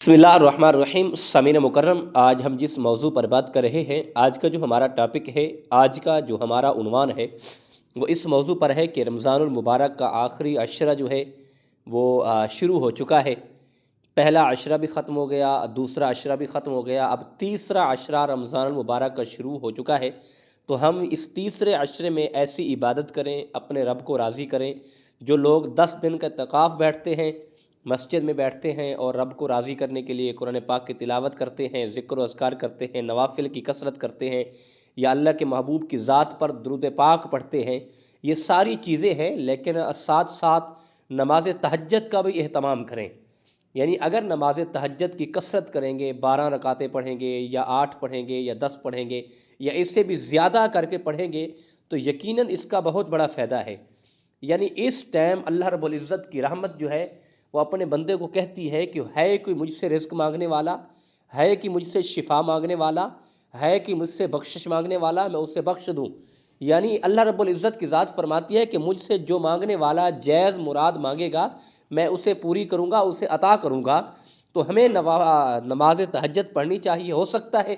بسم اللہ الرحمن الرحیم سامعین مکرم، آج ہم جس موضوع پر بات کر رہے ہیں، آج کا جو ہمارا ٹاپک ہے، آج کا جو ہمارا عنوان ہے وہ اس موضوع پر ہے کہ رمضان المبارک کا آخری عشرہ جو ہے وہ شروع ہو چکا ہے۔ پہلا عشرہ بھی ختم ہو گیا، دوسرا عشرہ بھی ختم ہو گیا، اب تیسرا عشرہ رمضان المبارک کا شروع ہو چکا ہے۔ تو ہم اس تیسرے عشرے میں ایسی عبادت کریں، اپنے رب کو راضی کریں۔ جو لوگ 10 دن کا اعتکاف بیٹھتے ہیں، مسجد میں بیٹھتے ہیں اور رب کو راضی کرنے کے لیے قرآن پاک کی تلاوت کرتے ہیں، ذکر و اذکار کرتے ہیں، نوافل کی کثرت کرتے ہیں، یا اللہ کے محبوب کی ذات پر درود پاک پڑھتے ہیں، یہ ساری چیزیں ہیں، لیکن ساتھ ساتھ نماز تہجد کا بھی اہتمام کریں۔ یعنی اگر نماز تہجد کی کثرت کریں گے، 12 رکعتیں پڑھیں گے یا 8 پڑھیں گے یا 10 پڑھیں گے یا اس سے بھی زیادہ کر کے پڑھیں گے، تو یقیناً اس کا بہت بڑا فائدہ ہے۔ یعنی اس ٹائم اللہ رب العزت کی رحمت جو ہے وہ اپنے بندے کو کہتی ہے کہ ہے کوئی مجھ سے رزق مانگنے والا، ہے کہ مجھ سے شفا مانگنے والا، ہے کہ مجھ سے بخشش مانگنے والا، میں اسے بخش دوں۔ یعنی اللہ رب العزت کی ذات فرماتی ہے کہ مجھ سے جو مانگنے والا جائز مراد مانگے گا، میں اسے پوری کروں گا، اسے عطا کروں گا۔ تو ہمیں نماز تہجد پڑھنی چاہیے۔ ہو سکتا ہے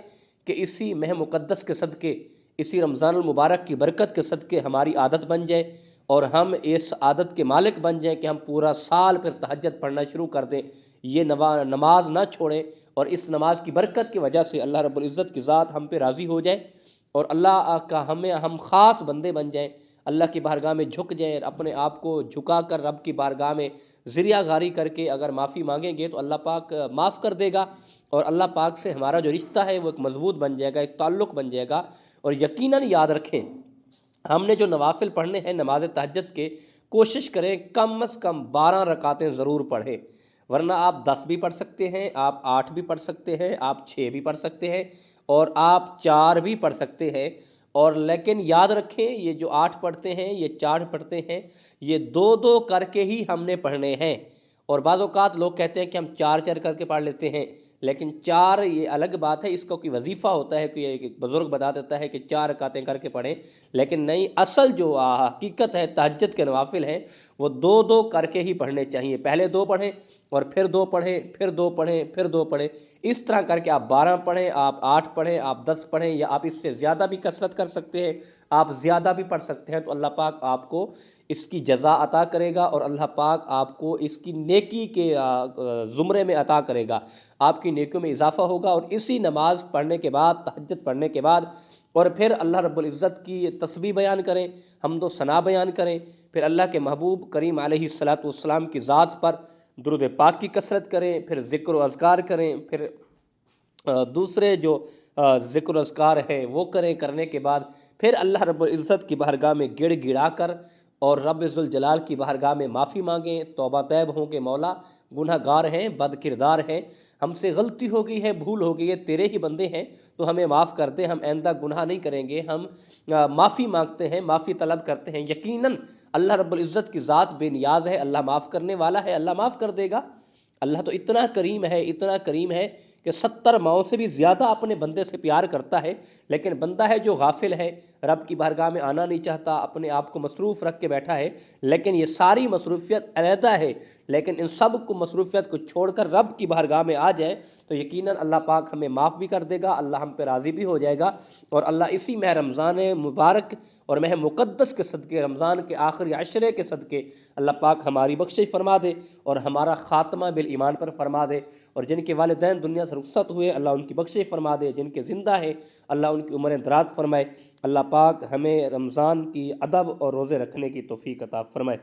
کہ اسی ماہ مقدس کے صدقے، اسی رمضان المبارک کی برکت کے صدقے ہماری عادت بن جائے اور ہم اس عادت کے مالک بن جائیں کہ ہم پورا سال پھر تہجد پڑھنا شروع کر دیں، یہ نماز نہ چھوڑیں، اور اس نماز کی برکت کی وجہ سے اللہ رب العزت کی ذات ہم پہ راضی ہو جائے اور اللہ کا ہم خاص بندے بن جائیں، اللہ کی بارگاہ میں جھک جائیں، اپنے آپ کو جھکا کر رب کی بارگاہ میں ذریعہ گاری کر کے اگر معافی مانگیں گے تو اللہ پاک معاف کر دے گا، اور اللہ پاک سے ہمارا جو رشتہ ہے وہ ایک مضبوط بن جائے گا، ایک تعلق بن جائے گا۔ اور یقیناً یاد رکھیں، ہم نے جو نوافل پڑھنے ہیں نماز تہجد کے، کوشش کریں کم از کم 12 رکعتیں ضرور پڑھیں، ورنہ آپ 10 بھی پڑھ سکتے ہیں، آپ 8 بھی پڑھ سکتے ہیں، آپ 6 بھی پڑھ سکتے ہیں، اور آپ 4 بھی پڑھ سکتے ہیں۔ اور لیکن یاد رکھیں، یہ جو 8 پڑھتے ہیں، یہ 4 پڑھتے ہیں، یہ 2 کر کے ہی ہم نے پڑھنے ہیں۔ اور بعض اوقات لوگ کہتے ہیں کہ ہم 4 کر کے پڑھ لیتے ہیں، لیکن 4 یہ الگ بات ہے، اس کو کوئی وظیفہ ہوتا ہے، کوئی ایک بزرگ بتا دیتا ہے کہ 4 رکعتیں کر کے پڑھیں، لیکن نہیں، اصل جو حقیقت ہے تہجد کے نوافل ہیں وہ 2 کر کے ہی پڑھنے چاہیے۔ پہلے 2 پڑھیں اور پھر 2 پڑھیں، پھر 2 پڑھیں، پھر 2 پڑھیں، اس طرح کر کے آپ 12 پڑھیں، آپ 8 پڑھیں، آپ 10 پڑھیں، یا آپ اس سے زیادہ بھی کثرت کر سکتے ہیں، آپ زیادہ بھی پڑھ سکتے ہیں، تو اللہ پاک آپ کو اس کی جزا عطا کرے گا اور اللہ پاک آپ کو اس کی نیکی کے زمرے میں عطا کرے گا، آپ کی نیکیوں میں اضافہ ہوگا۔ اور اسی نماز پڑھنے کے بعد، تہجد پڑھنے کے بعد، اور پھر اللہ رب العزت کی تسبیح بیان کریں، حمد و ثنا بیان کریں، پھر اللہ کے محبوب کریم علیہ الصلاۃ والسلام کی ذات پر درود پاک کی کثرت کریں، پھر ذکر و اذکار کریں، پھر دوسرے جو ذکر و اذکار ہے وہ کرنے کے بعد پھر اللہ رب العزت کی بارگاہ میں گڑ گڑا کر اور رب ذوالجلال کی بارگاہ میں معافی مانگیں، توبہ طیب ہوں کہ مولا گناہ گار ہیں، بد کردار ہیں، ہم سے غلطی ہو گئی ہے، بھول ہو گئی ہے، تیرے ہی بندے ہیں تو ہمیں معاف کر دے، ہم آئندہ گناہ نہیں کریں گے، ہم معافی مانگتے ہیں، معافی طلب کرتے ہیں۔ یقیناً اللہ رب العزت کی ذات بے نیاز ہے، اللہ معاف کرنے والا ہے، اللہ معاف کر دے گا۔ اللہ تو اتنا کریم ہے، اتنا کریم ہے کہ 70 ماؤں سے بھی زیادہ اپنے بندے سے پیار کرتا ہے، لیکن بندہ ہے جو غافل ہے، رب کی بارگاہ میں آنا نہیں چاہتا، اپنے آپ کو مصروف رکھ کے بیٹھا ہے۔ لیکن یہ ساری مصروفیت علیحدہ ہے، لیکن ان سب کو مصروفیت کو چھوڑ کر رب کی بارگاہ میں آ جائے تو یقیناً اللہ پاک ہمیں معاف بھی کر دے گا، اللہ ہم پہ راضی بھی ہو جائے گا، اور اللہ اسی ماہ رمضان مبارک اور ماہ مقدس کے صدقے، رمضان کے آخری عشرے کے صدقے اللہ پاک ہماری بخشش فرما دے اور ہمارا خاتمہ بالایمان پر فرما دے، اور جن کے والدین دنیا سے رخصت ہوئے اللہ ان کی بخشش فرما دے، جن کے زندہ ہیں اللہ ان کی عمریں دراز فرمائے۔ اللہ پاک ہمیں رمضان کی ادب اور روزے رکھنے کی توفیق عطا فرمائے۔